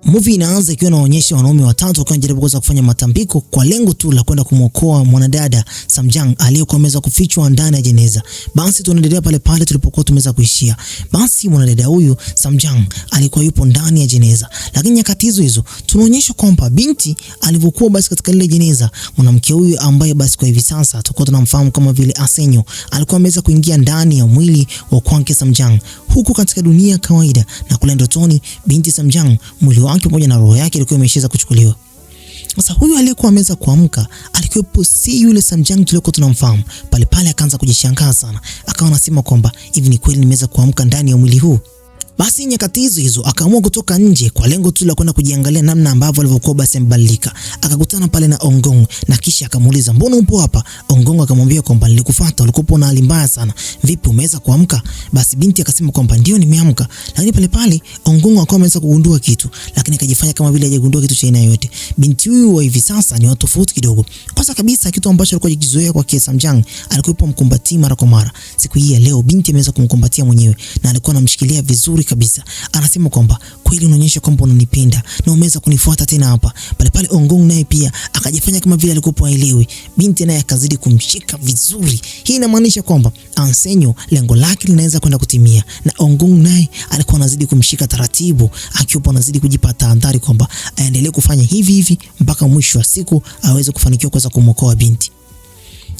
Movie inaanza ikiwa inaonyesha wanaume watatu wakiwa wanajaribu kuweza kufanya matambiko kwa lengo tu la kwenda kumwokoa mwanadada Samjang aliyekuwa ameweza kufichwa ndani ya jeneza. Basi tunaendelea pale pale tulipokuwa tumeweza kuishia. Basi mwanadada huyu Samjang alikuwa yupo ndani ya jeneza. Lakini nyakati hizo tunaonyeshwa kwamba binti alivyokuwa basi katika lile jeneza, mwanamke huyu ambaye basi kwa hivi sasa tulikuwa tunamfahamu kama vile Asenyo, alikuwa ameweza kuingia ndani ya mwili wa Kwanke Samjang huku katika dunia kawaida, na kule ndotoni binti Samjang mwili wake pamoja na roho yake ilikuwa imeshaweza kuchukuliwa. Sasa huyu aliyekuwa ameweza kuamka alikuwa si yule Samjang tuliokuwa tunamfahamu. Pale pale akaanza kujishangaa sana. Akawa anasema kwamba hivi ni kweli nimeweza kuamka ndani ya mwili huu? Basi nyakati hizo akaamua kutoka nje kwa lengo tu la kwenda kujiangalia namna ambavyo alivyokuwa basi mbadilika. Akakutana pale na Ongong na kisha akamuuliza, "Mbona upo hapa?" Ongong akamwambia kwamba nilikufuata, ulikuwa na hali mbaya sana. Vipi umeweza kuamka? Basi binti akasema kwamba ndio nimeamka. Lakini pale pale Ongong akawa ameweza kugundua kitu, lakini akajifanya kama vile hajagundua kitu cha aina yote. Binti huyu wa hivi sasa ni watu tofauti kidogo. Kwanza kabisa kitu ambacho alikuwa akikizoea kwa Samjang, alikuwa mkumbatia mara kwa mara. Siku hii ya leo binti ameweza kumkumbatia mwenyewe na alikuwa anamshikilia vizuri kabisa. Anasema kwamba kweli unaonyesha kwamba unanipenda na umeweza kunifuata tena hapa. Pale pale Ongong naye pia akajifanya kama vile alikuwa haelewi. Binti naye akazidi kumshika vizuri. Hii inamaanisha kwamba Asenyo lengo lake linaweza kwenda kutimia, na Ongong naye alikuwa anazidi kumshika taratibu, akiwa anazidi kujipa tahadhari kwamba aendelee kufanya hivi mpaka mwisho wa siku aweze kufanikiwa kuweza kumwokoa binti.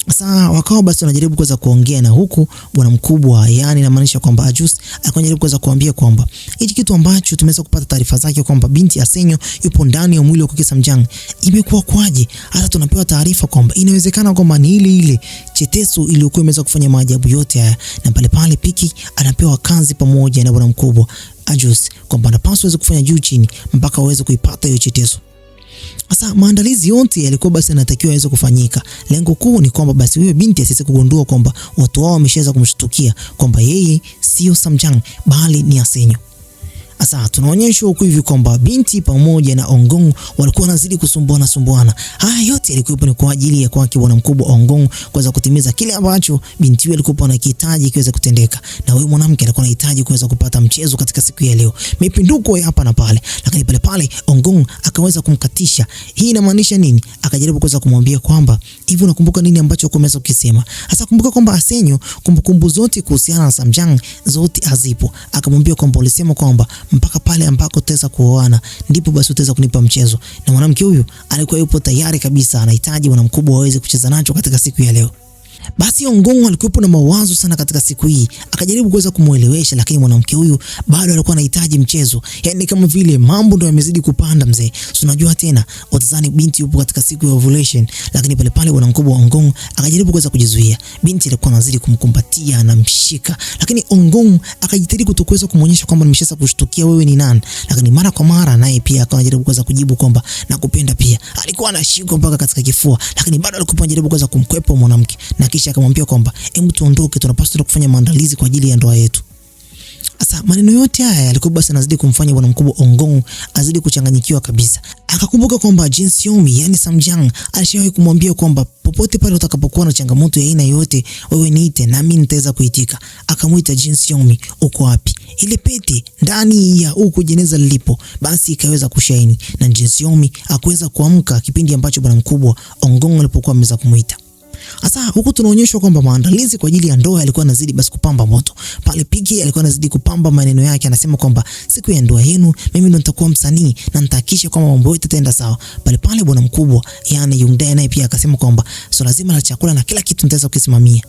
Sasa wakawa basi wanajaribu kuweza kuongea, na huku bwana mkubwa, yani inamaanisha kwamba Ajus alikuwa anajaribu kuweza kuambia kwamba hichi kitu ambacho tumeweza kupata taarifa zake kwamba binti Asenyo yupo ndani ya mwili wa Kwanke Samjang imekuwa kwaje? Hata tunapewa taarifa kwamba inawezekana kwamba ni ile Chetesu iliyokuwa imeweza kufanya maajabu yote haya, na pale pale Piki anapewa kazi pamoja na bwana mkubwa Ajus kwamba anapaswa kufanya juu chini mpaka waweze kuipata hiyo Chetesu. Sasa maandalizi yote yalikuwa basi yanatakiwa yaweze kufanyika. Lengo kuu ni kwamba basi huyo binti asiweze kugundua kwamba watu wao wameshaweza kumshtukia kwamba yeye sio Samjang bali ni Asenyo. Sasa tunaonyeshwa huko hivi kwamba binti pamoja na Ongong walikuwa wanazidi kusumbuana. Haya yote yalikuwa ni kwa ajili ya kwake bwana mkubwa Ongong kuweza kutimiza kile ambacho binti yule alikuwa anakihitaji kiweze kutendeka, na huyu mwanamke alikuwa anahitaji kuweza kupata mchezo katika siku ya leo. Mipinduko ya hapa na pale, lakini pale pale Ongong akaweza kumkatisha. Hii inamaanisha nini? Akajaribu kuweza kumwambia kwamba hivi unakumbuka nini ambacho umeweza kukisema? Sasa kumbuka kwamba Asenyo kumbukumbu zote kuhusiana na Samjang zote hazipo. Akamwambia kwamba ulisema kwamba mpaka pale ambako tutaweza kuoana ndipo basi utaweza kunipa mchezo, na mwanamke huyu alikuwa yupo tayari kabisa, anahitaji bwana mkubwa aweze kucheza nacho katika siku ya leo. Basi Ongong alikuwa na mawazo sana katika siku hii, akajaribu kuweza kumuelewesha, lakini mwanamke huyu bado alikuwa anahitaji mchezo. Yaani kama vile mambo ndio yamezidi kupanda mzee. Unajua tena watazani binti yupo katika siku ya ovulation, lakini pale pale bwana mkubwa Ongong akajaribu kuweza kujizuia. Binti alikuwa anazidi kumkumbatia na mshika, lakini Ongong akajitahidi kutokuweza kumuonyesha kwamba nimeshaanza kushtukia wewe ni nani, lakini mara kwa mara naye pia akawa anajaribu kuweza kujibu kwamba nakupenda pia. Alikuwa anashika mpaka katika kifua, lakini bado alikuwa anajaribu kuweza kumkwepa mwanamke, na kisha akamwambia kwamba hebu tuondoke, tunapaswa kufanya maandalizi kwa ajili ya ndoa yetu. Sasa maneno yote haya yalikuwa basi anazidi kumfanya bwana mkubwa Ongong azidi kuchanganyikiwa kabisa. Akakumbuka kwamba Jin Xiaomi yani Samjang alishawahi kumwambia kwamba popote pale utakapokuwa na changamoto ya aina yote wewe niite na mimi nitaweza kuitika. Akamuita Jin Xiaomi, uko wapi? Ile pete ndani ya huko jeneza lilipo basi ikaweza kushaini, na Jin Xiaomi akuweza kuamka kipindi ambacho bwana mkubwa Ongong alipokuwa ameweza kumuita. Sasa huku tunaonyeshwa kwamba maandalizi kwa ajili ya ndoa yalikuwa yanazidi basi kupamba moto. Pale Piki alikuwa anazidi kupamba maneno yake, anasema kwamba siku ya ndoa yenu mimi ndo nitakuwa msanii na nitahakikisha kwamba mambo yote yataenda sawa. Pale pale bwana mkubwa yani Yungdae naye pia akasema kwamba swala zima la chakula na kila kitu nitaweza kusimamia.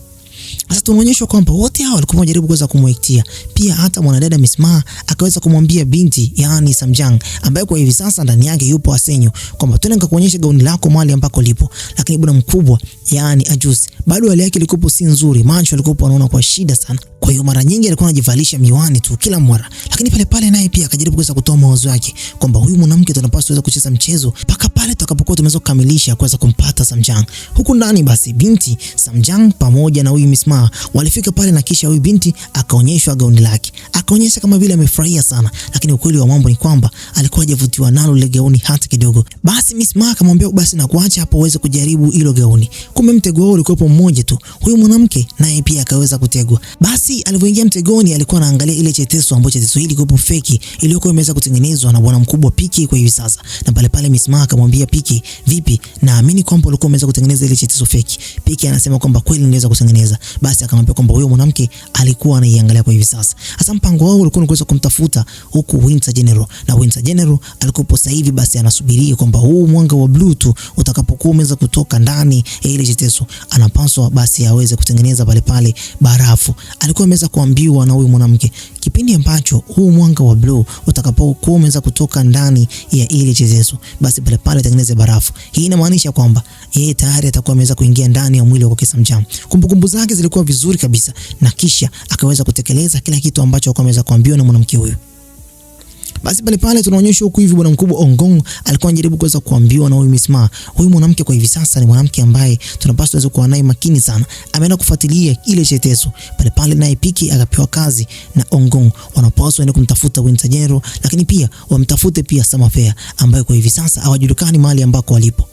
Sasa tunaonyeshwa kwamba wote hao walikuwa wanajaribu kuweza kumwektia. Pia hata mwanadada Miss Ma akaweza kumwambia binti yani Samjang ambaye kwa hivi sasa ndani yake yupo Asenyo kwamba twende nikakuonyesha gauni lako mahali ambako lipo. Lakini bwana mkubwa yani Ajus bado hali yake ilikuwa si nzuri, macho alikuwa anaona kwa shida sana. Kwa hiyo mara nyingi alikuwa anajivalisha miwani tu kila mara. Lakini pale pale naye pia akajaribu kuweza kutoa mawazo yake kwamba huyu mwanamke tunapaswa kuweza kucheza mchezo mpaka pale tutakapokuwa tumeweza kukamilisha kuweza kumpata Samjang. Huku ndani basi binti Samjang pamoja na huyu Miss Miss Ma. Walifika pale na kisha huyu binti akaonyeshwa gauni lake. Akaonyesha kama vile amefurahia sana, lakini ukweli wa mambo ni kwamba alikuwa hajavutiwa nalo ile gauni hata kidogo. Basi Miss Ma akamwambia basi na kuacha hapo uweze kujaribu hilo gauni. Kumbe mtego wao ulikuwa mmoja tu. Huyu mwanamke naye pia akaweza kutegwa. Basi alipoingia mtegoni alikuwa anaangalia ile cheteso ambacho cheteso hili ilikuwa fake iliyokuwa imeweza kutengenezwa na bwana mkubwa Piki kwa hivi sasa. Na pale Miss Ma akamwambia Piki, vipi? Naamini kwamba ulikuwa umeweza kutengeneza ile cheteso fake. Piki anasema kwamba kweli niweza kutengeneza. Basi akamwambia kwamba huyo mwanamke alikuwa anaiangalia kwa hivi sasa. Sasa mpango wao ulikuwa ni kuweza kumtafuta huku Winter General, na Winter General alikuwa sasa hivi basi anasubiria kwamba huu mwanga wa blue tu utakapokuwa umeweza kutoka ndani ya ile cheteso anapaswa basi aweze kutengeneza pale barafu. Alikuwa ameweza kuambiwa na huyu mwanamke kipindi ambacho huu mwanga wa blue utakapokuwa umeweza kutoka ndani ya ile cheteso basi pale tengeneze barafu. Hii inamaanisha kwamba yeye tayari atakuwa ameweza kuingia ndani ya mwili wa Samjang. Kumbukumbu zake zilikuwa vizuri kabisa na kisha akaweza kutekeleza kila kitu ambacho alikuwa ameweza kuambiwa na mwanamke huyu. Basi pale tunaonyeshwa huku hivi bwana mkubwa Ongong alikuwa anajaribu kuweza kuambiwa na huyu Miss Ma. Huyu mwanamke kwa hivi sasa ni mwanamke ambaye tunapaswa tuweze kuwa naye makini sana. Ameenda kufuatilia ile cheteso. Pale naye Piki akapewa kazi na Ongong. Wanapaswa waende kumtafuta Winter General, lakini pia wamtafute pia Summerfair ambaye kwa hivi sasa hawajulikani mahali ambako walipo.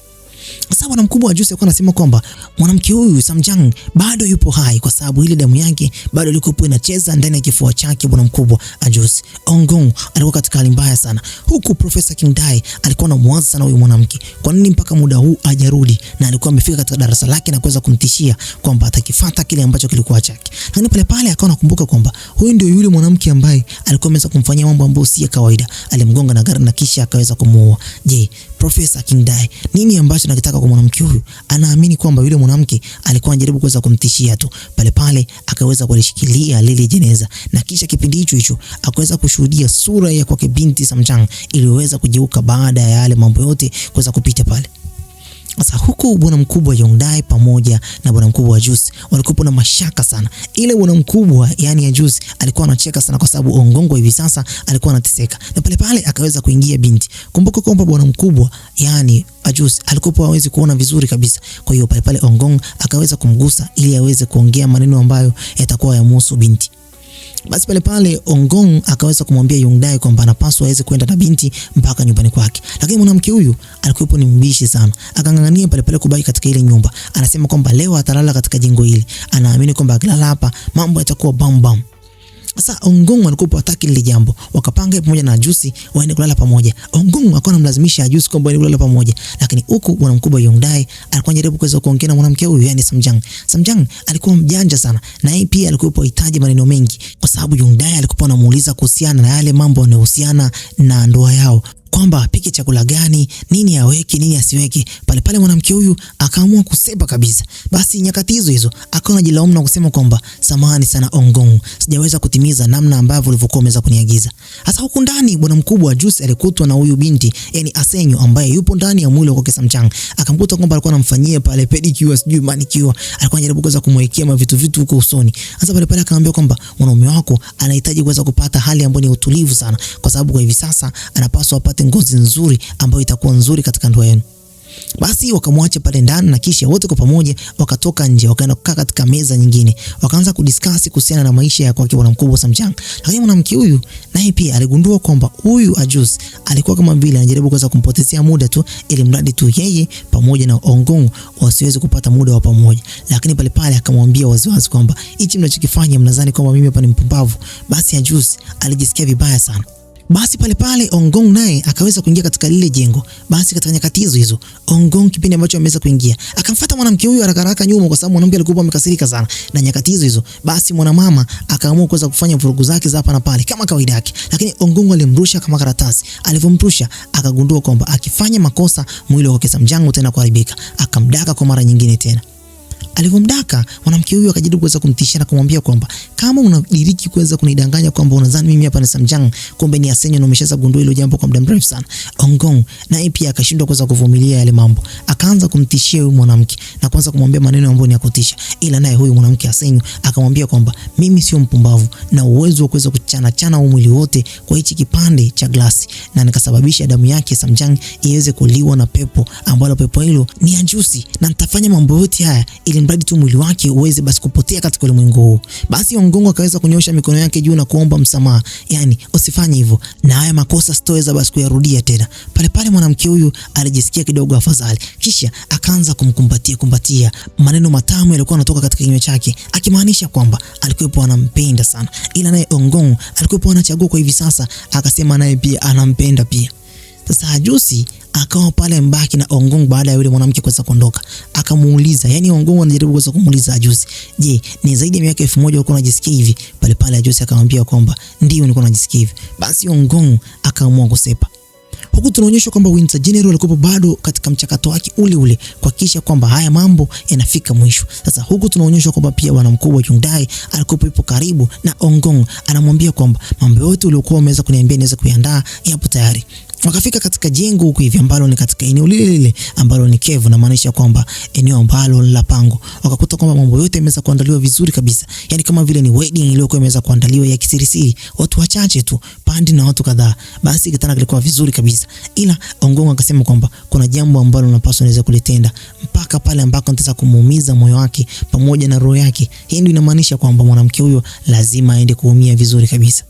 Sasa bwana mkubwa wa Juice alikuwa anasema kwamba mwanamke huyu Samjang bado yupo hai kwa sababu ile damu yake bado ilikuwa inacheza ndani ya kifua chake bwana mkubwa wa Juice. Ongong alikuwa katika hali mbaya sana. Huku Professor King Dai alikuwa anamwaza sana huyu mwanamke. Kwa nini mpaka muda huu hajarudi? Na alikuwa amefika katika darasa lake na kuweza kumtishia kwamba atakifuata kile ambacho kilikuwa chake. Lakini pale akawa anakumbuka kwamba huyu ndio yule mwanamke ambaye alikuwa ameweza kumfanyia mambo ambayo si ya kawaida. Alimgonga na gari na kisha akaweza kumuua. Je, Professor King Dai nini ambacho nakitaka kwa mwanamke huyu? Anaamini kwamba yule mwanamke alikuwa anajaribu kuweza kumtishia tu. Pale akaweza kulishikilia lile jeneza na kisha kipindi hicho akaweza kushuhudia sura ya kwake binti Samjang iliyoweza kugeuka baada ya yale mambo yote kuweza kupita pale. Sasa huku bwana mkubwa Yongdai pamoja na bwana mkubwa wa Juice walikuwa na mashaka sana. Ile bwana mkubwa yani ya Juice alikuwa anacheka sana kwa sababu Ongongo hivi sasa alikuwa anateseka. Na pale akaweza kuingia binti. Kumbuka kwamba bwana mkubwa yani Juice alikuwa hawezi kuona vizuri kabisa. Kwa hiyo pale Ongong akaweza kumgusa ili aweze kuongea maneno ambayo yatakuwa yamhusu binti. Basi pale Ongong akaweza kumwambia Yongdai kwamba anapaswa aweze kwenda na binti mpaka nyumbani kwake. Lakini mwanamke huyu alikuwa ni mbishi sana. Akangangania pale kubaki katika ile nyumba. Anasema kwamba leo atalala katika jengo hili. Anaamini kwamba akilala hapa mambo yatakuwa bam. Sasa Ongong alikuwa hataki lile jambo. Wakapanga pamoja na Juice waende kulala pamoja. Ongong akawa anamlazimisha Juice kwamba waende kulala pamoja. Lakini huku bwana mkubwa Yongdai alikuwa anajaribu kuweza kuongea na mwanamke huyu yani Samjang. Samjang alikuwa mjanja sana na yeye pia alikuwa anahitaji maneno mengi kwa sababu Yongdai alikuwa anamuuliza kuhusiana na yale mambo yanayohusiana na ndoa yao. Kwamba apike chakula gani, nini aweke, nini asiweke. Pale mwanamke huyu akaamua kusepa kabisa. Basi nyakati hizo akawa anajilaumu na kusema kwamba samahani sana Ongong, sijaweza kutimiza namna ambavyo ulivyokuwa umeweza kuniagiza. Sasa huku ndani bwana mkubwa wa Juice alikutwa na huyu binti yani Asenyo ambaye yupo ndani ya mwili wa Samjang. Akamkuta kwamba alikuwa anamfanyia pale pedicure sijui manicure. Alikuwa anajaribu kuweza kumwekea vitu huko usoni. Sasa pale akamwambia kwamba mwanaume wako anahitaji kuweza kupata hali ambayo ni utulivu sana kwa sababu kwa hivi sasa anapaswa apate ngozi nzuri ambayo itakuwa nzuri katika ndoa yenu. Basi wakamwacha pale ndani na kisha wote kwa pamoja wakatoka nje wakaenda kukaa katika meza nyingine. Wakaanza kudiscuss kuhusiana na maisha ya kwake bwana mkubwa Samjang. Lakini mwanamke huyu naye pia aligundua kwamba huyu Juice alikuwa kama vile anajaribu kuweza kumpotezea muda tu ili mradi tu yeye pamoja na Ongong wasiweze kupata muda wa pamoja. Lakini pale akamwambia waziwazi kwamba hichi mnachokifanya mnadhani kwamba mimi hapa ni mpumbavu. Basi Juice alijisikia vibaya sana. Basi pale Ongong naye akaweza kuingia katika lile jengo. Basi katika nyakati hizo Ongong kipindi ambacho ameweza kuingia akamfuata mwanamke huyu haraka nyuma kwa sababu mwanamke alikuwa amekasirika sana. Na nyakati hizo basi mwanamama akaamua kuweza kufanya vurugu zake za hapa na pale kama kawaida yake. Lakini Ongong alimrusha kama karatasi. Alivyomrusha akagundua kwamba akifanya makosa mwili wake Samjang tena kuharibika. Akamdaka kwa mara nyingine tena. Alivyomdaka mwanamke huyu akajaribu kuweza kumtishia na kumwambia kwamba kama unadiriki kuweza kunidanganya kwamba unadhani mimi hapa ni Samjang kumbe ni Asenyo na umeshaanza gundua hilo jambo kwa muda mrefu sana. Ongong naye pia akashindwa kuweza kuvumilia yale mambo. Akaanza kumtishia huyu mwanamke na kuanza kumwambia maneno ambayo ni ya kutisha. Ila naye huyu mwanamke Asenyo akamwambia kwamba mimi sio mpumbavu na uwezo wa kuweza kuchana mwili wote kwa hichi kipande cha glasi na nikasababisha damu yake Samjang iweze kuliwa na pepo ambalo pepo hilo ni ya Juice na nitafanya mambo yote haya ili mradi tu mwili wake uweze basi kupotea katika ulimwengu huu. Basi Ongong akaweza kunyosha mikono yake juu na kuomba msamaha, yani usifanye hivyo, na haya makosa sitoweza basi kuyarudia tena. Pale pale mwanamke huyu alijisikia kidogo afadhali, kisha akaanza kumkumbatia. Maneno matamu yalikuwa yanatoka katika kinywa chake, akimaanisha kwamba alikuwa anampenda sana, ila naye Ongong alikuwa anachagua kwa hivi sasa, akasema naye pia anampenda pia. Sasa Ajusi akawa pale mbaki na Ongong baada ya yule mwanamke kuweza kuondoka. Akamuuliza, yani Ongong anajaribu kuweza kumuuliza Ajusi, "Je, ni zaidi ya miaka 1000 ulikuwa unajisikia hivi?" Pale pale Ajusi akamwambia kwamba ndio nilikuwa najisikia hivi. Basi Ongong akaamua kusepa. Huku tunaonyeshwa kwamba Winter General alikuwa bado katika mchakato wake ule kuhakikisha kwamba haya mambo yanafika mwisho. Sasa huku tunaonyeshwa kwamba pia bwana mkubwa Hyundai alikuwa yupo karibu na Ongong, anamwambia kwamba mambo yote uliokuwa umeweza kuniambia niweze kuiandaa yapo tayari. Wakafika katika jengo huko hivi ambalo ni katika eneo lile ambalo ni Kevu, na maanisha kwamba eneo ambalo la pango. Wakakuta kwamba mambo yote yameweza kuandaliwa vizuri kabisa. Yani kama vile ni wedding iliyokuwa imeweza kuandaliwa ya kisirisiri, watu wachache tu, Pandi na watu kadhaa. Basi kitana kilikuwa vizuri kabisa. Ila Ongong akasema kwamba kuna jambo ambalo unapaswa niweze kulitenda mpaka pale ambako nitaweza kumuumiza moyo wake pamoja na roho yake. Hii ndio inamaanisha kwamba mwanamke huyo lazima aende kuumia vizuri kabisa.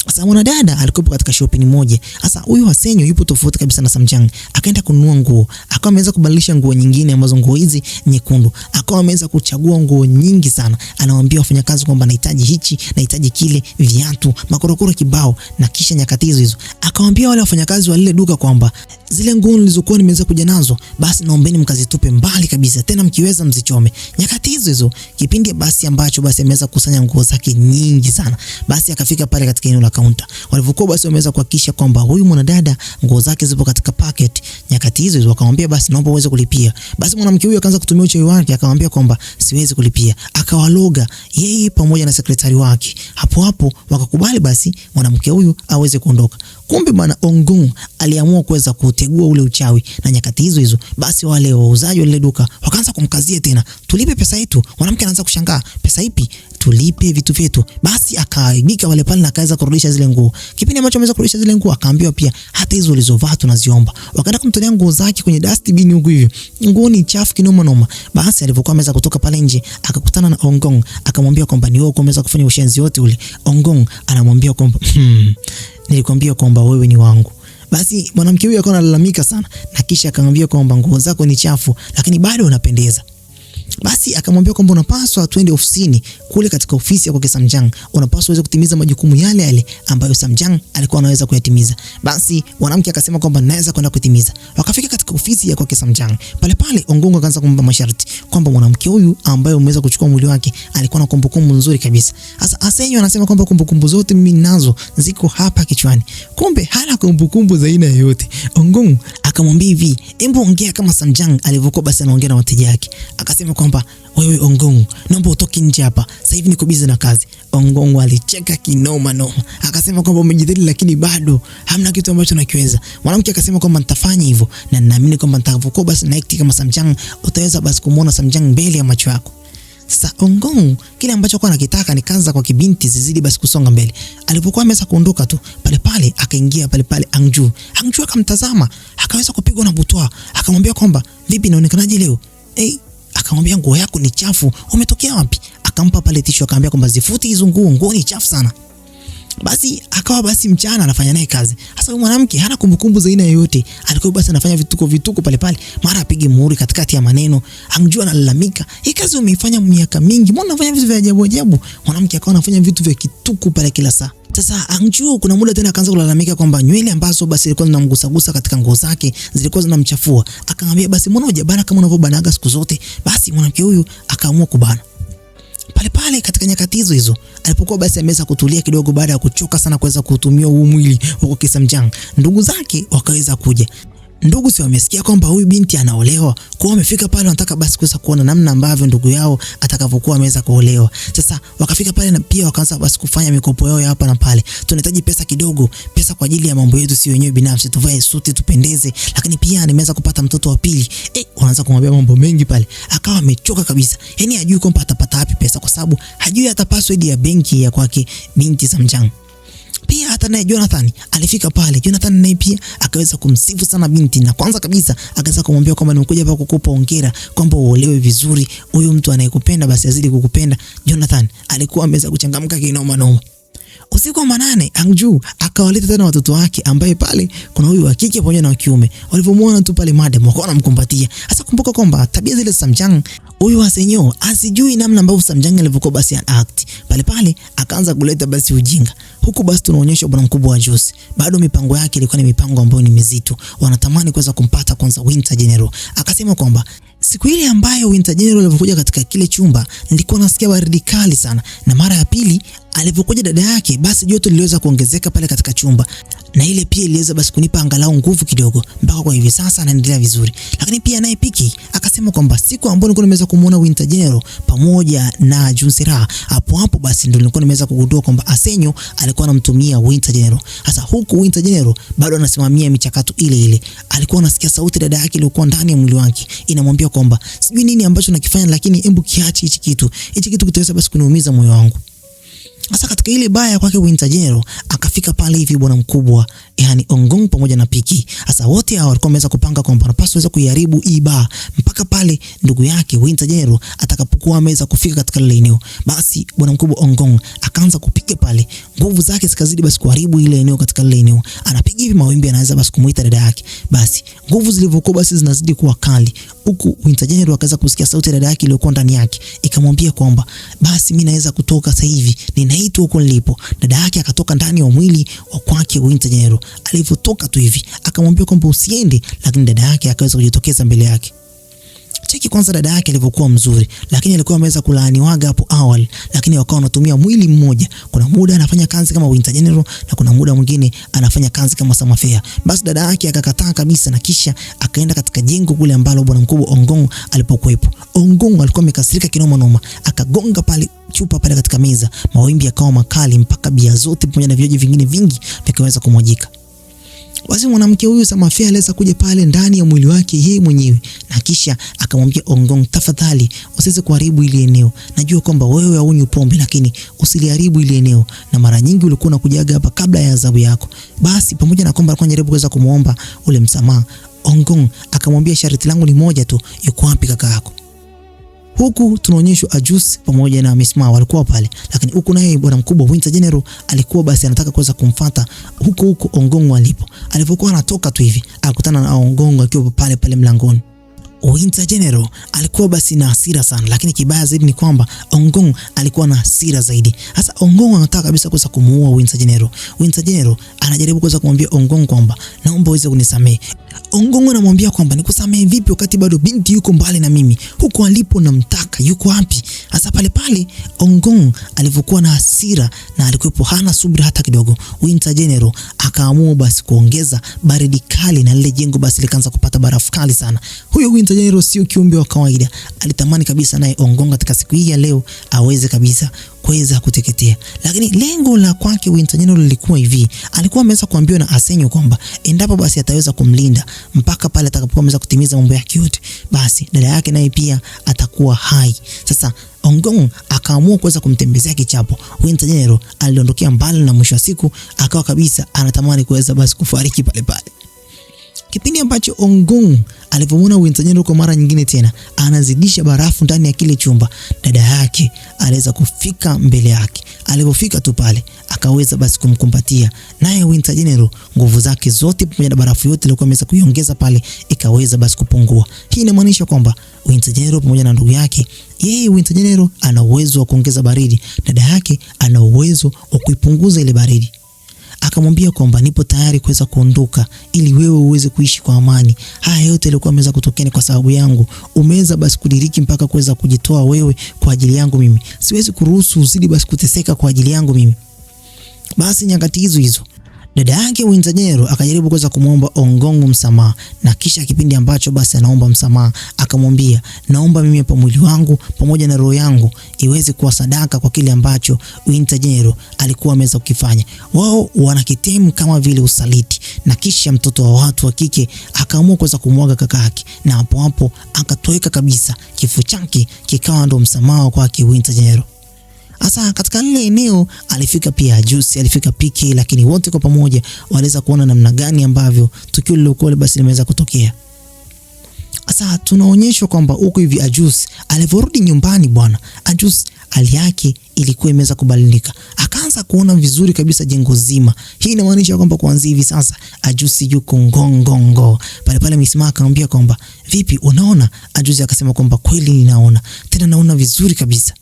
Sasa mwanadada alikuwa katika shopping moja. Sasa huyu Hasenyo yupo tofauti kabisa na Samjang. Akaenda kununua nguo. Akawa ameweza kubadilisha nguo nyingine ambazo nguo hizi nyekundu. Akawa ameweza kuchagua nguo nyingi sana. Anawaambia wafanyakazi kwamba nahitaji hichi, nahitaji kile, viatu, makorokoro kibao, na kisha nyakati hizo akawaambia wale wafanyakazi wa lile duka kwamba zile nguo nilizokuwa nimeweza kuja nazo, basi naombeni mkazitupe mbali kabisa, tena mkiweza mzichome. Nyakati hizo kipindi basi ambacho basi ameweza kukusanya nguo zake nyingi sana. Basi akafika pale katika eneo la counter. Walivyokuwa basi wameweza kuhakikisha kwamba huyu mwanadada nguo zake zipo katika packet. Nyakati hizo wakamwambia basi naomba uweze kulipia. Basi mwanamke huyu akaanza kutumia uchawi wake, akamwambia kwamba siwezi kulipia. Akawaloga yeye pamoja na sekretari wake. Hapo hapo wakakubali basi mwanamke huyu aweze kuondoka. Kumbe bwana Ongong aliamua kuweza kutegua ule uchawi, na nyakati hizo basi wale wauzaji wa ile duka wakaanza kumkazia tena, tulipe pesa yetu. Mwanamke anaanza kushangaa, pesa ipi? Tulipe vitu vyetu. Basi akaigika wale pale na akaweza kurudisha zile nguo. Kipindi ambacho ameweza kurudisha zile nguo, akaambiwa pia hata hizo ulizovaa tunaziomba. Wakaenda kumtolea nguo zake kwenye dustbin huko hivi. Nguo ni chafu kinoma noma. Basi alipokuwa ameweza kutoka pale nje, akakutana na Ongong, akamwambia kwamba ni wewe umeweza kufanya ushenzi wote ule. Ongong anamwambia kwamba nilikwambia kwamba wewe ni wangu. Basi mwanamke huyu akawa analalamika sana, na kisha akamwambia kwamba nguo zako ni chafu lakini bado unapendeza. Basi akamwambia kwamba unapaswa twende ofisini kule katika ofisi ya kwa Samjang. Unapaswa uweze kutimiza majukumu yale ambayo Samjang alikuwa anaweza kuyatimiza. Basi mwanamke akasema kwamba naweza kwenda kutimiza. Wakafika katika ofisi ya kwa Samjang. Pale pale Ongong akaanza kumpa masharti kwamba mwanamke huyu ambaye umeweza kuchukua mwili wake alikuwa na kumbukumbu nzuri kabisa. Sasa Asenyo anasema kwamba kumbukumbu zote mimi ninazo ziko hapa kichwani. Kumbe hana kumbukumbu za aina yoyote. Ongong akamwambia hivi, "Hebu ongea kama Samjang alivyokuwa basi anaongea na wateja wake." Akasema kwamba wewe Ongong, naomba utoke nje hapa. Sasa hivi niko busy na kazi. Ongong alicheka kinoma noma. Akasema kwamba umejidhili lakini bado hamna kitu ambacho nakiweza. Mwanamke akasema kwamba nitafanya hivyo, na ninaamini kwamba nitakapokuwa basi na act kama Samjang utaweza basi kumuona Samjang mbele ya macho yako. Sasa Ongong kile ambacho kwa anakitaka ni kaza kwa kibinti zizidi basi kusonga mbele. Alipokuwa ameweza kuondoka tu, pale pale akaingia pale pale Angju. Angju akamtazama, akaweza kupigwa na butwa. Akamwambia kwamba vipi, inaonekanaje leo? Akamwambia nguo yako ni chafu, umetokea wapi? Akampa pale tishu, akamwambia kwamba zifuti hizo nguo ni chafu sana. Basi akawa basi mchana anafanya naye kazi. Sasa mwanamke hana kumbukumbu za aina yoyote. Alikuwa basi anafanya vituko pale pale. Mara apige muhuri katikati ya maneno. Angju analalamika, "Hii kazi umeifanya miaka mingi. Mbona unafanya vitu vya ajabu?" Mwanamke akawa anafanya vitu vya kituko pale kila saa. Sasa Angju kuna muda tena akaanza kulalamika kwamba nywele ambazo basi zilikuwa zinamgusagusa katika nguo zake zilikuwa zinamchafua. Akamwambia basi mbona hujabana kama unavyobanaga siku zote? Basi mwanamke huyu akaamua kubana. Pale pale katika nyakati hizo alipokuwa basi ameweza kutulia kidogo baada ya kuchoka sana kuweza kutumia huu mwili huko Samjang, ndugu zake wakaweza kuja. Ndugu si wamesikia kwamba huyu binti anaolewa, kwa wamefika pale wanataka basi kuweza kuona namna ambavyo ndugu yao atakavyokuwa ameweza kuolewa. Sasa wakafika pale na pia wakaanza basi kufanya mikopo yao hapa na pale. Tunahitaji pesa kidogo, pesa kwa ajili ya mambo yetu si wenyewe binafsi, tuvae suti tupendeze, lakini pia nimeweza kupata mtoto wa pili. Wanaanza kumwambia mambo mengi pale. Akawa amechoka kabisa. Yaani hajui kwamba atapata wapi pesa, kwa sababu hajui hata password ya benki ya kwake binti Samjang. Pia hata naye Jonathan alifika pale. Jonathan naye pia akaweza kumsifu sana binti, na kwanza kabisa akaweza kumwambia kwamba nimekuja hapa kukupa hongera kwamba uolewe vizuri, huyu mtu anayekupenda basi azidi kukupenda. Jonathan alikuwa ameweza kuchangamka kinoma noma. Usiku wa manane, Angju akawaleta tena watoto wake, ambaye pale kuna huyu wa kike pamoja na wa kiume. Walipomuona tu pale madam wakawa wanamkumbatia. Sasa kumbuka kwamba tabia zile Samjang, huyu wa Senyo asijui namna ambavyo Samjang alivyokuwa basi act. Pale akaanza kuleta basi ujinga. Huku basi tunaonyeshwa bwana mkubwa wa Joss. Bado mipango yake ilikuwa ni mipango ambayo ni mizito. Wanatamani kuweza kumpata kwanza Winter General. Akasema kwamba siku ile ambayo Winter General alivyokuja katika kile chumba, nilikuwa nasikia baridi kali sana, na mara ya pili alipokuja dada yake basi joto liliweza kuongezeka pale katika chumba, na ile pia iliweza basi kunipa angalau nguvu kidogo, mpaka kwa hivi sasa anaendelea vizuri. Lakini pia naye Piki akasema kwamba siku ambayo nilikuwa nimeweza kumuona Winter General pamoja na Junsera, hapo basi ndio nilikuwa nimeweza kugundua kwamba Asenyo alikuwa anamtumia Winter General. Sasa huku Winter General bado anasimamia michakato ile. Alikuwa anasikia sauti dada yake iliyokuwa ndani ya mwili wake inamwambia kwamba sijui nini ambacho nakifanya, lakini hebu kiache hichi kitu kitaweza basi kuniumiza moyo wangu. Sasa katika ile baya kwake Winter General akafika pale hivi bwana mkubwa, yani Ongong pamoja na Piki. Sasa wote hao walikuwa wameweza kupanga kwamba wanapaswa waweza kuiharibu hii baa mpaka pale ndugu yake Winter General atakapokuwa ameweza kufika katika ile eneo. Basi bwana mkubwa Ongong akaanza kupiga pale, nguvu zake zikazidi basi kuharibu ile eneo. Katika ile eneo anapiga hivi mawimbi, anaweza basi kumuita dada yake. Basi nguvu zilivyokuwa basi zinazidi kuwa kali, huku Winter General akaanza kusikia sauti ya dada yake iliyokuwa ndani yake ikamwambia kwamba basi mimi naweza kutoka sasa hivi, ninaitwa huko nilipo. Dada yake akatoka ndani ya mwili wa kwake Winter General. Alipotoka tu hivi akamwambia kwamba usiende, lakini dada yake akaweza kujitokeza mbele yake. Cheki kwanza dada yake alivyokuwa mzuri, lakini alikuwa ameweza kulaaniwaga hapo awali, lakini wakawa wanatumia mwili mmoja. Kuna muda anafanya kazi kama Winter General na kuna muda mwingine anafanya kazi kama Samafea. Basi dada yake akakataa kabisa, na kisha akaenda katika jengo kule ambalo bwana mkubwa Ongong alipokuepo. Ongong alikuwa amekasirika kinoma noma, akagonga pale chupa pale katika meza, mawimbi yakawa makali mpaka bia zote pamoja na vinywaji vingine vingi vikaweza kumwagika. Basi mwanamke huyu Samafea aliweza kuja pale ndani ya mwili wake yeye mwenyewe, na kisha akamwambia Ongong, tafadhali usiweze kuharibu ile eneo. Najua kwamba wewe haunywi pombe, lakini usiliharibu ile eneo, na mara nyingi ulikuwa unakujaga hapa kabla ya adhabu yako. Basi pamoja na kwamba alikuwa anajaribu kuweza kumuomba ule msamaha, Ongong akamwambia sharti langu ni moja tu, yuko wapi kaka yako? Huku tunaonyeshwa Ajus pamoja na Miss Ma walikuwa pale, lakini huku naye bwana mkubwa Winter General alikuwa basi anataka kuweza kumfuata huko Ongong alipo. Alipokuwa anatoka tu hivi akakutana na Ongong akiwa pale mlangoni. Winter General alikuwa basi na hasira sana, lakini kibaya zaidi ni kwamba Ongong alikuwa na hasira zaidi. Sasa Ongong anataka kabisa kuweza kumuua Winter General. Winter General anajaribu kuweza kumwambia Ongong kwamba naomba uweze kunisamehe. Ongong anamwambia kwamba nikusamehe vipi wakati bado binti yuko mbali na mimi, huko alipo namtaka, yuko wapi? Sasa pale Ongong alivyokuwa na hasira na alikuwepo hana subira hata kidogo, Winter General akaamua basi kuongeza baridi kali, na lile jengo basi likaanza kupata barafu kali sana. Huyo Winter General sio kiumbe wa kawaida, alitamani kabisa naye Ongong katika siku hii ya leo aweze kabisa kuweza kuteketea. Lakini lengo la kwake Winter General lilikuwa hivi, alikuwa ameweza kuambiwa na Asenyo kwamba endapo basi ataweza kumlinda mpaka pale atakapokuwa ameweza kutimiza mambo yake yote, basi dada yake naye pia atakuwa hai. Sasa Ongong akaamua kuweza kumtembezea kichapo. Winter General aliondokea mbali, na mwisho wa siku akawa kabisa anatamani kuweza basi kufariki pale. Kipindi ambacho Ongong alipomwona Winter General kwa mara nyingine tena anazidisha barafu ndani ya kile chumba, dada yake aliweza kufika mbele yake. Alipofika tu pale akaweza basi kumkumbatia, naye Winter General nguvu zake zote pamoja na barafu yote alikuwa ameweza kuiongeza pale ikaweza basi kupungua. Hii inamaanisha kwamba Winter General pamoja na ndugu yake, yeye Winter General ana uwezo wa kuongeza baridi, dada yake ana uwezo wa kuipunguza ile baridi. Akamwambia kwamba nipo tayari kuweza kuondoka ili wewe uweze kuishi kwa amani. Haya yote yalikuwa yameweza kutokea kwa sababu yangu. Umeweza basi kudiriki mpaka kuweza kujitoa wewe kwa ajili yangu mimi. Siwezi kuruhusu uzidi basi kuteseka kwa ajili yangu mimi. Basi nyakati hizo dada yake Winter General akajaribu kuweza kumuomba Ongong msamaha, na kisha kipindi ambacho basi anaomba msamaha akamwambia, naomba mimi pa mwili wangu pamoja na roho yangu iweze kuwa sadaka kwa kile ambacho Winter General alikuwa ameweza kukifanya. Wao wanakitemu kama vile usaliti, na kisha mtoto wa watu wa kike akaamua kuweza kumwaga kaka yake, na hapo akatoweka kabisa. Kifo chake kikawa ndo msamaha kwake Winter General. Sasa katika lile eneo alifika pia Juice, alifika PK, lakini wote kwa pamoja waliweza kuona namna gani ambavyo tukio lilokuwa basi limeweza kutokea. Sasa tunaonyeshwa kwamba huko hivi Juice alivorudi nyumbani bwana, Juice hali yake ilikuwa imeweza kubadilika. Akaanza kuona vizuri kabisa jengo zima. Hii inamaanisha kwamba kuanzia hivi sasa Juice yuko ngongongo. Pale Miss Ma akamwambia kwamba vipi unaona? Juice akasema kwamba kweli ninaona. Tena naona vizuri kabisa.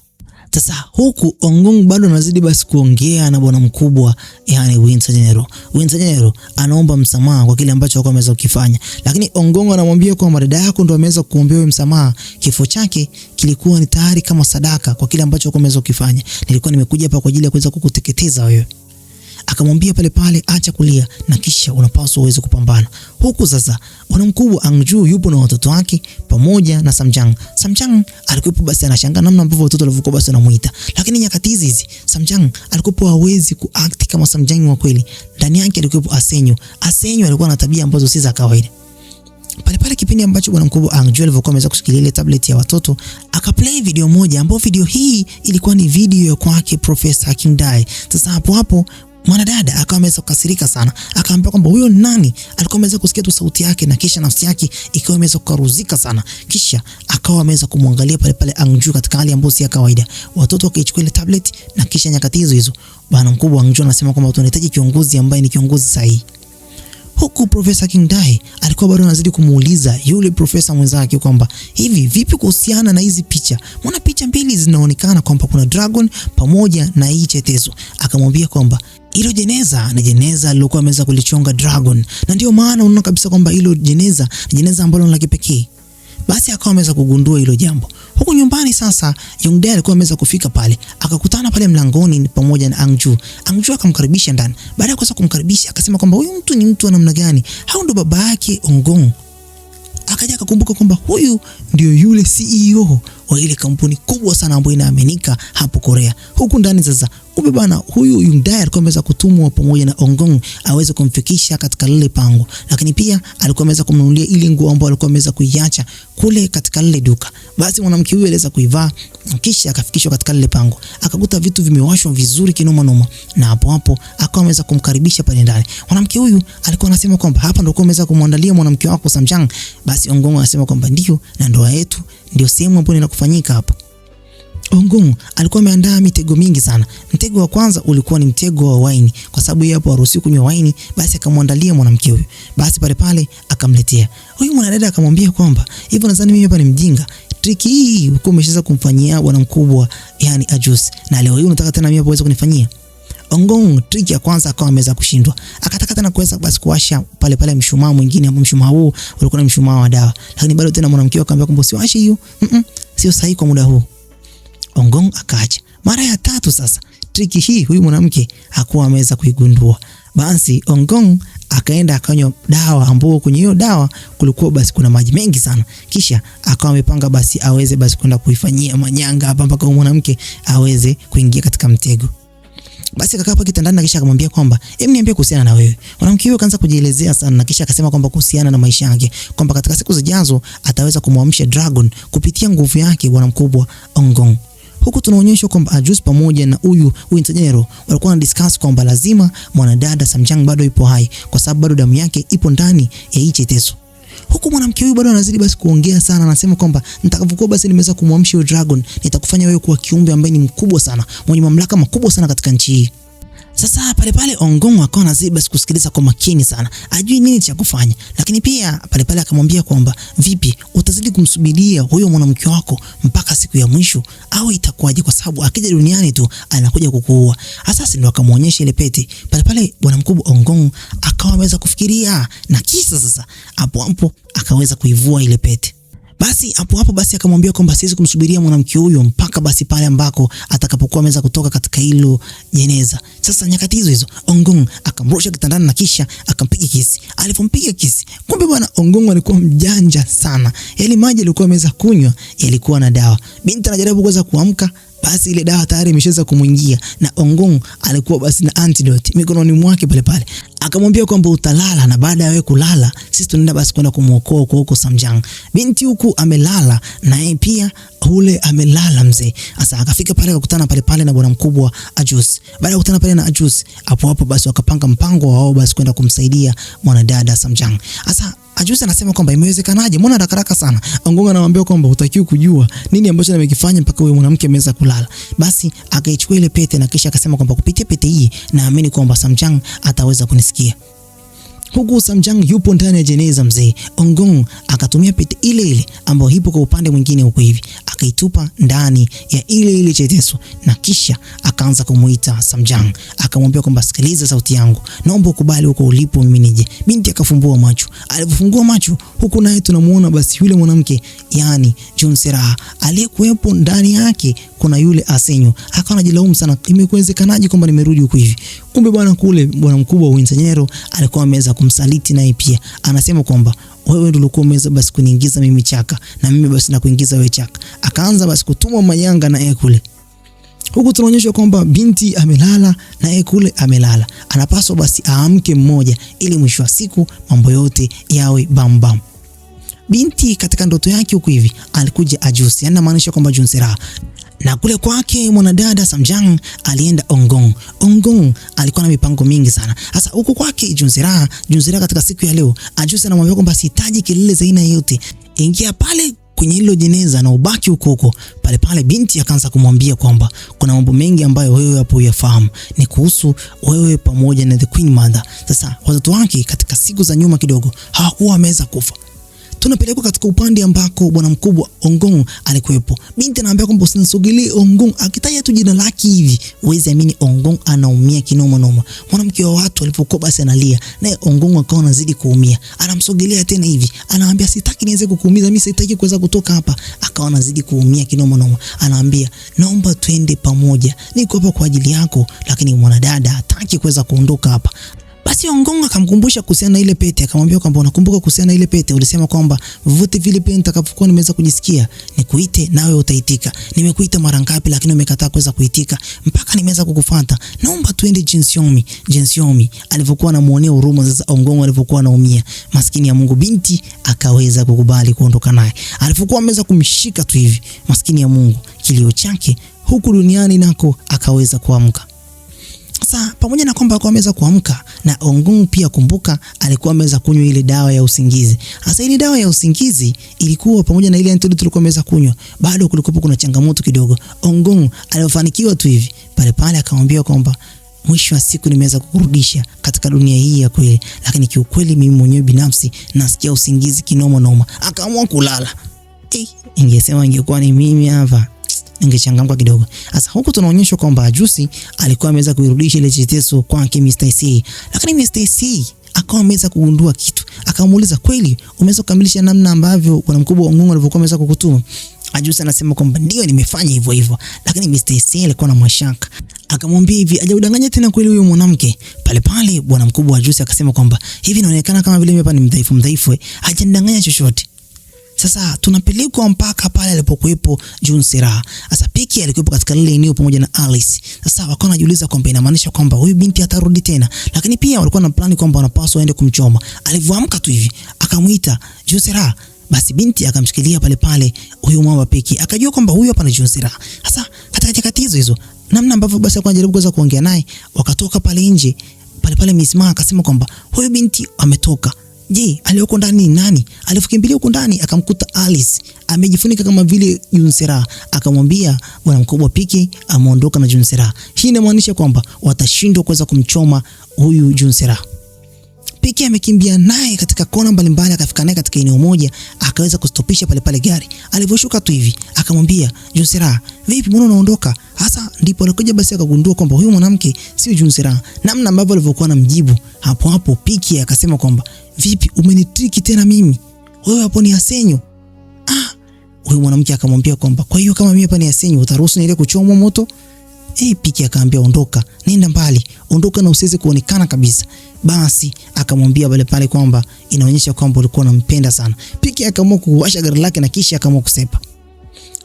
Sasa huku Ongong bado anazidi basi kuongea na bwana mkubwa, yani Winter General. Winter General anaomba msamaha kwa kile ambacho alikuwa ameweza kukifanya. Lakini Ongong anamwambia kwamba dada yako ndo ameweza kuombea msamaha. Kifo chake kilikuwa ni tayari kama sadaka kwa kile ambacho alikuwa ameweza kukifanya. Nilikuwa nimekuja hapa kwa ajili ya kuweza kukuteketeza wewe. Akamwambia pale acha kulia na kisha unapaswa uweze kupambana. Huku sasa bwana mkubwa Angju yupo na watoto wake pamoja na Samjang. Samjang alikuwa basi anashangaa namna ambavyo watoto walivyokuwa basi wanamuita. Lakini nyakati hizi Samjang alikuwa hawezi kuact kama Samjang wa kweli. Ndani yake alikuwa Asenyo. Asenyo alikuwa na tabia ambazo si za kawaida. Pale kipindi ambacho bwana mkubwa Angju alivyokuwa ameweza kushikilia ile tablet ya watoto, akaplay video moja ambayo video hii ilikuwa ni video ya kwake Professor King Dae. Sasa hapo mwanadada akawa ameweza kukasirika sana. Akaambia kwamba huyo nani? Alikuwa ameweza kusikia tu sauti yake na kisha nafsi yake ikawa imeweza kukaruzika sana. Kisha akawa ameweza kumwangalia pale Angju katika hali ambayo si ya kawaida. Watoto wakaichukua ile tablet na kisha nyakati hizo bwana mkubwa Angju anasema kwamba tunahitaji kiongozi ambaye ni kiongozi sahihi. Huku Professor King Dae alikuwa bado anazidi kumuuliza yule profesa mwenzake kwamba hivi vipi kuhusiana na hizi picha? Mbona picha mbili zinaonekana kwamba kuna dragon pamoja na hii chetezo? Akamwambia kwamba hilo jeneza ni jeneza lilokuwa ameweza kulichonga dragon, na ndio maana unaona kabisa kwamba hilo jeneza ni jeneza ambalo ni la kipekee. Basi akawa ameweza kugundua hilo jambo. Huko nyumbani sasa Yongdae alikuwa ameweza kufika pale, akakutana pale mlangoni pamoja na Angju. Angju akamkaribisha ndani. Baada ya kuweza kumkaribisha akasema kwamba huyu mtu ni mtu wa namna gani? Hao ndo baba yake Ongong. Akaja akakumbuka kwamba huyu ndio yule CEO wa ile kampuni kubwa sana ambayo inaaminika hapo Korea. Huku ndani sasa kumbe bana huyu Yongdae alikuwa ameweza kutumwa pamoja na Ongong aweze kumfikisha katika lile pango. Lakini pia alikuwa ameweza kumnunulia ile nguo ambayo alikuwa ameweza kuiacha kule katika lile duka. Basi mwanamke huyu aliweza kuivaa kisha akafikishwa katika lile pango. Akakuta vitu vimewashwa vizuri kinoma noma, na hapo akawa ameweza kumkaribisha pale ndani. Mwanamke huyu alikuwa anasema kwamba hapa ndio ameweza kumwandalia mwanamke wako Samjang. Basi Ongong anasema kwamba ndio, na ndoa yetu ndio sehemu ambayo inakufanyika hapa. Ongong alikuwa ameandaa mitego mingi sana. Mtego wa kwanza ulikuwa ni mtego wa waini, kwa sababu yeye hapo haruhusiwi kunywa waini. Basi akamwandalia mwanamke huyu. Basi pale akamletea. Huyu mwanadada akamwambia kwamba hivyo nadhani mimi hapa ni mjinga. Triki hii uko umeshaweza kumfanyia bwana mkubwa yani Juice, na leo hii unataka tena mimi hapo uweze kunifanyia? Ongong triki ya kwanza akawa ameweza kushindwa. Akataka tena kuweza basi kuwasha pale mshumaa mwingine, ambao mshumaa huu ulikuwa ni mshumaa wa dawa. Lakini bado tena mwanamke akamwambia kwamba usiwashe hiyo. Sio sahihi kwa muda huu. Ongong akaacha. Mara ya tatu sasa triki hii huyu mwanamke hakuwa ameweza kuigundua. Basi Ongong akaenda akanywa dawa, ambapo kwenye hiyo dawa kulikuwa basi kuna maji mengi sana. Kisha akawa amepanga basi aweze basi kwenda kuifanyia manyanga hapa mpaka mwanamke aweze kuingia katika mtego. Basi akakaa hapa kitandani na kisha akamwambia kwamba niambie kuhusiana na wewe. Mwanamke huyo akaanza kujielezea sana na kisha akasema kwamba kuhusiana na maisha yake, kwamba katika siku zijazo ataweza kumwamsha dragon kupitia nguvu yake bwana mkubwa Ongong. Huku tunaonyeshwa kwamba Juice pamoja na huyu Winter General walikuwa na discuss kwamba lazima mwanadada Samjang bado ipo hai, kwa sababu bado damu yake ipo ndani ya hii chetezo. Huku mwanamke huyu bado anazidi basi kuongea sana, anasema kwamba nitakapokuwa basi nimeweza kumwamsha huyo dragon, nitakufanya wewe kuwa kiumbe ambaye ni mkubwa sana, mwenye mamlaka makubwa sana katika nchi hii. Sasa pale Ongong akawa anazidi basi kusikiliza kwa makini sana, ajui nini cha kufanya. Lakini pia pale akamwambia kwamba vipi utazidi kumsubiria huyo mwanamke wako mpaka siku ya mwisho au itakuwaje, kwa sababu akija duniani tu anakuja kukuua. Sasa ndio akamuonyesha ile pete. Pale bwana mkubwa Ongong akawa ameweza kufikiria, na kisha sasa hapo akaweza kuivua ile pete. Basi hapo basi akamwambia kwamba siwezi kumsubiria mwanamke huyo mpaka basi pale ambako atakapokuwa ameweza kutoka katika hilo jeneza. Sasa nyakati hizo Ongong akamrusha kitandani na kisha akampiga kisi. Alipompiga kisi, kumbe bwana Ongong alikuwa mjanja sana. Yale maji alikuwa ameweza kunywa yalikuwa na dawa. Binti anajaribu kuweza kuamka, basi ile dawa tayari imeshaweza kumuingia, na Ongong alikuwa basi na antidote mikononi mwake pale. Akamwambia kwamba utalala na baada ya wewe kulala sisi tunaenda basi kwenda kumuokoa huko Samjang. Binti huku amelala na yeye pia ule amelala mzee. Sasa akafika pale akakutana pale na bwana mkubwa Ajus. Baada ya kukutana pale na Ajus, hapo basi wakapanga mpango wao basi kwenda kumsaidia mwanadada Samjang. Sasa Ajus anasema kwamba imewezekanaje? Mbona haraka sana? Ongong anamwambia kwamba hutakiwi kujua nini ambacho nimekifanya mpaka huyo mwanamke ameweza kulala. Basi akaichukua ile pete na kisha akasema kwamba kupitia pete hii naamini kwamba Samjang ataweza kunisikia. Huku Samjang yupo ndani ya jeneza mzee. Ongong akatumia pete ile ambayo ipo kwa upande mwingine huko hivi, akaitupa ndani ya ile cheteso na kisha akaanza kumuita Samjang. Akamwambia kwamba sikiliza sauti yangu, naomba ukubali huko ulipo mimi nije. Binti akafumbua macho. Alipofungua macho, huku naye tunamuona basi yule mwanamke, yani Junsera, aliyekuwepo ndani yake kuna yule Asenyo. Akawa anajilaumu sana, imekuwezekanaje kwamba nimerudi huko hivi? Kumbe bwana kule bwana mkubwa wa Winsenyero alikuwa ameweza kumsaliti naye pia. Anasema kwamba wewe ndio ulikuwa umeweza basi kuniingiza mimi chaka na mimi basi na kuingiza wewe chaka. Akaanza basi kutuma mayanga na yeye kule. Huku tunaonyeshwa kwamba binti amelala na yeye kule amelala. Anapaswa basi aamke mmoja ili mwisho wa siku mambo yote yawe bam. Binti katika ndoto yake huko hivi alikuja Ajus, yani maanisha kwamba Junsera. Na kule kwake mwanadada Samjang alienda Ongong. Ongong alikuwa na mipango mingi sana. Sasa huko kwake Junsera katika siku ya leo, Ajus anamwambia kwamba sihitaji kelele za aina yote. Ingia pale kwenye hilo jeneza na ubaki huko. Pale binti akaanza kumwambia kwamba kuna mambo mengi ambayo wewe hapo uyafahamu. Ni kuhusu wewe pamoja na the Queen Mother. Sasa watoto wake katika siku za nyuma kidogo hawakuwa wameweza kufa. Tunapelekwa katika upande ambako bwana mkubwa Ongong alikuwepo. Binti anaambia kwamba usinisogelee Ongong, akitaja tu jina lake hivi uweze amini Ongong anaumia kinoma. Mwanamke wa watu alipokuwa basi analia, naye Ongong akawa anazidi kuumia. Anamsogelea tena hivi, anaambia sitaki niweze kukuumiza, mimi sitaki kuweza kutoka hapa. Akawa anazidi kuumia kinoma. Anaambia naomba twende pamoja, niko hapa kwa ajili yako, lakini mwanadada hataki kuweza kuondoka hapa. Basi Ongong akamkumbusha kuhusiana na ile pete, akamwambia kwamba unakumbuka kuhusiana na ile pete ulisema kwamba vote vile pete nitakapokuwa nimeweza kujisikia nikuite nawe utaitika. Nimekuita mara ngapi lakini umekataa kuweza kuitika mpaka nimeweza kukufuata. Naomba tuende Jinsiomi. Alipokuwa anamuonea huruma sasa Ongong alipokuwa anaumia. Maskini ya Mungu binti akaweza kukubali kuondoka naye. Alipokuwa ameweza kumshika tu hivi, maskini ya Mungu kilio chake huku duniani nako akaweza kuamka. Sasa pamoja na kwamba alikuwa ameweza kuamka na Ongong pia kumbuka alikuwa ameweza kunywa ile dawa ya usingizi. Sasa ile dawa ya usingizi ilikuwa pamoja na ile antidote tulikuwa ameweza kunywa. Bado kulikuwa kuna changamoto kidogo. Ongong alifanikiwa tu hivi. Pale akamwambia kwamba mwisho wa siku nimeweza kukurudisha katika dunia hii ya kweli, lakini kiukweli mimi mwenyewe binafsi nasikia usingizi kinoma. Akaamua kulala. Ingesema ingekuwa ni mimi hapa ningechangamka kidogo. Sasa huku tunaonyeshwa kwamba Ajusi alikuwa ameweza kuirudisha ile cheteso kwake Mr. C. Lakini Mr. C akawa ameweza kugundua kitu. Akamuuliza, kweli umeweza kukamilisha namna ambavyo bwana mkubwa wa Ongong alivyokuwa ameweza kukutuma? Ajusi anasema kwamba ndio nimefanya hivyo. Lakini Mr. C alikuwa na mashaka. Akamwambia hivi, hajaudanganya tena kweli huyo mwanamke? Pale bwana mkubwa wa Ajusi akasema kwamba hivi inaonekana kama vile mimi hapa ni mdhaifu. Hajanidanganya chochote. Sasa tunapelekwa mpaka pale alipokuepo Junsera. Sasa Piki alikuwepo katika lile eneo pamoja na Alice. Sasa wakawa wanajiuliza kwamba inamaanisha kwamba huyu binti atarudi tena. Lakini pia walikuwa na plani kwamba wanapaswa waende kumchoma. Alivyoamka tu hivi, akamuita Junsera. Basi binti akamshikilia pale huyu mama Piki. Akajua kwamba huyu hapa ni Junsera. Sasa katika hizo namna ambavyo basi alikuwa anajaribu kuweza kuongea naye, wakatoka pale nje. Pale Miss Ma akasema kwamba huyu binti ametoka. Je, aliyoko ndani ni nani? Alipokimbilia huko ndani akamkuta Alice amejifunika kama vile Junsera. Akamwambia bwana mkubwa Piki ameondoka na Junsera. Hii inamaanisha kwamba watashindwa kuweza kumchoma huyu Junsera. Piki amekimbia naye katika kona mbalimbali, akafika naye katika eneo moja, akaweza kustopisha pale gari. Alivyoshuka tu hivi, akamwambia Junsera, vipi mbona unaondoka? Hasa ndipo alikuja basi akagundua kwamba huyu mwanamke sio Junsera. Namna ambavyo alivyokuwa anamjibu, hapo Piki akasema kwamba vipi umenitriki tena mimi? Wewe hapo ni Asenyo. Huyu mwanamke akamwambia kwamba kwa hiyo kama mimi hapa ni Asenyo utaruhusu niende kuchomwa moto? Piki akaambia ondoka, nenda mbali, ondoka na usiweze kuonekana kabisa. Basi akamwambia pale kwamba inaonyesha kwamba ulikuwa unampenda sana. Piki akaamua kuwasha gari lake na kisha akaamua kusepa.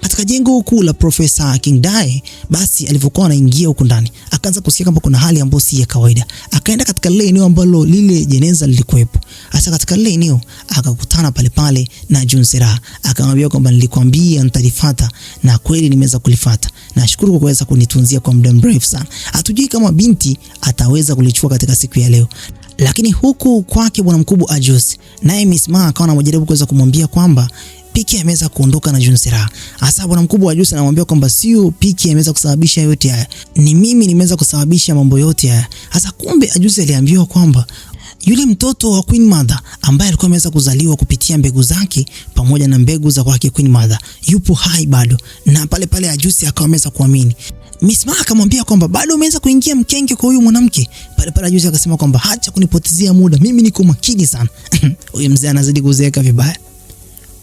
Katika jengo kuu la Profesa King Dae, basi alivyokuwa anaingia huko ndani, akaanza kusikia kama kuna hali ambayo si ya kawaida. Akaenda katika lile eneo ambalo lile jeneza lilikuwepo. Hasa katika lile eneo akakutana pale na Junsera. Akamwambia kwamba nilikwambia nitalifuata, na kweli nimeweza kulifuata. Nashukuru kwa kuweza kunitunzia kwa muda mrefu sana. Hatujui kama binti ataweza kulichukua katika siku ya leo. Lakini huku kwake bwana mkubwa Ajus, naye Miss Ma akawa anajaribu kuweza kumwambia kwamba Piki ameweza kuondoka na Junsera. Hasa bwana mkubwa Ajus anamwambia kwamba sio Piki ameweza kusababisha yote haya, ni mimi nimeweza kusababisha mambo yote haya. Hasa kumbe Ajus aliambiwa kwamba yule mtoto wa Queen Mother ambaye alikuwa ameweza kuzaliwa kupitia mbegu zake pamoja na mbegu za kwake Queen Mother yupo hai bado, na pale Ajus akawa ameweza kuamini. Miss Ma akamwambia kwamba bado umeweza kuingia mkenge kwa huyu mwanamke. Pale Ajus akasema kwamba acha kunipotezea muda, mimi niko makini sana. Huyu mzee anazidi kuzeeka vibaya.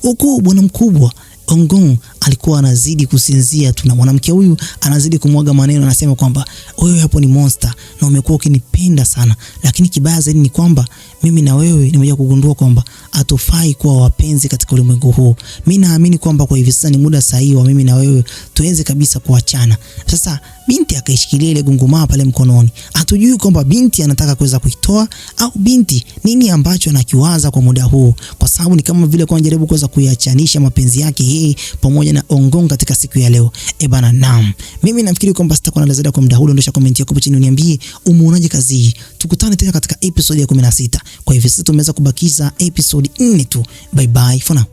Huku bwana mkubwa Ongong alikuwa anazidi kusinzia tu, na mwanamke huyu anazidi kumwaga maneno, anasema kwamba wewe hapo ni monster na umekuwa ukinipenda sana, lakini kibaya zaidi ni kwamba mimi na wewe nimekuja kugundua kwamba hatufai kuwa wapenzi katika ulimwengu huu. Mimi naamini kwamba kwa hivi sasa ni muda sahihi wa mimi na wewe tuenze kabisa kuachana. Sasa binti akaishikilia ile gungumaa pale mkononi. Hatujui kwamba binti anataka kuweza kuitoa au binti nini ambacho anakiwaza kwa muda huu, kwa sababu ni kama vile kwa anajaribu kuweza kuiachanisha mapenzi yake yeye pamoja na Ongong katika siku ya leo. Bana, naam. Mimi nafikiri kwamba sitakuwa na zaidi kwa muda huu. Ondosha comment yako chini uniambie umeonaje kazi hii. Tukutane tena katika episode ya 16. Kwa hivyo sasa tumeweza kubakiza episode 4 tu. Bye bye for now.